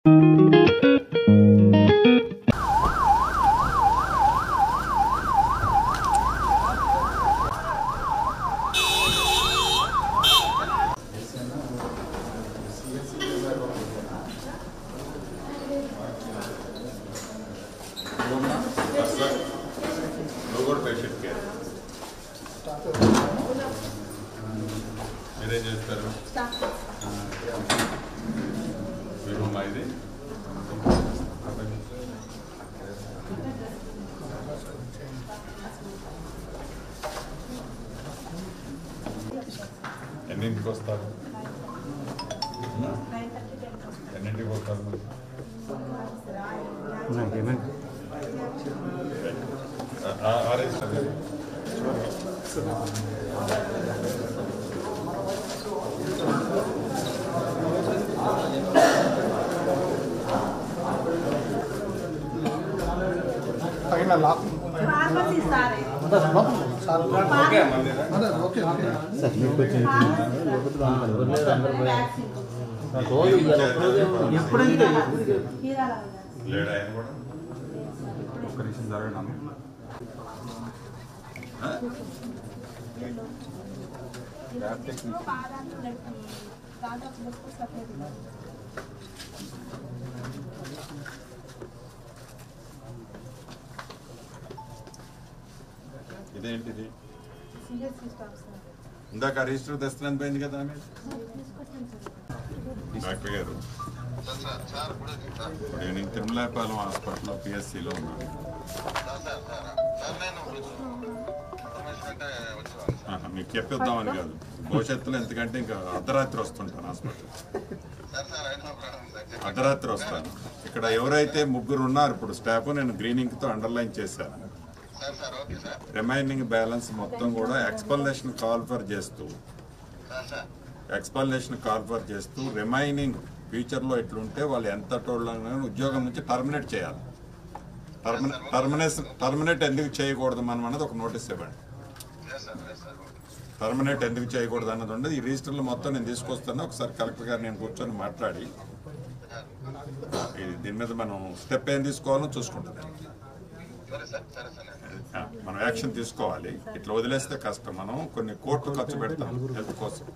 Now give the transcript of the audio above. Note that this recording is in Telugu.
మీరేం చేస్తారు? మీ రూమ్ ఇది ఎన్నింటికి వస్తారు? ఎన్నింటికి వస్తారు? లేడా ఆయన కూడా ఒక్క నిమిషం జరగడం ఇదేంటిది? ఇందాక రిజిస్టర్ తెస్తున్నాను పోయింది కదా ఆమె. డాక్టర్ గారు నేను తిరుమలాపాలెం హాస్పిటల్లో పిఎస్సిలో ఉన్నాను. మీకు చెప్పిద్దామని కాదు, భవిష్యత్తులో ఎందుకంటే ఇంకా అర్ధరాత్రి వస్తుంటాను హాస్పిటల్. అర్ధరాత్రి వస్తాను. ఇక్కడ ఎవరైతే ముగ్గురు ఉన్నారు ఇప్పుడు స్టాఫ్, నేను గ్రీనింగ్తో అండర్లైన్ చేశాను. రిమైనింగ్ బ్యాలెన్స్ మొత్తం కూడా ఎక్స్పల్నేషన్ కాల్ఫర్ చేస్తూ రిమైనింగ్ ఫ్యూచర్లో ఇట్లుంటే వాళ్ళు ఎంత ఉద్యోగం నుంచి టర్మినేట్ చేయాలి. టర్మినేట్ ఎందుకు చేయకూడదు మనం అన్నది ఒక నోటీస్ ఇవ్వండి. టర్మినేట్ ఎందుకు చేయకూడదు అన్నది ఉండదు. ఈ రిజిస్టర్లు మొత్తం నేను తీసుకొస్తాను. ఒకసారి కలెక్టర్ గారు నేను కూర్చొని మాట్లాడి దీని మీద మనం స్టెప్ ఏం తీసుకోవాలో చూసుకుంటుంది. మనం యాక్షన్ తీసుకోవాలి. ఇట్లా వదిలేస్తే కష్టం. మనం కొన్ని కోట్లు ఖర్చు పెడతాం హెల్త్ కోసం.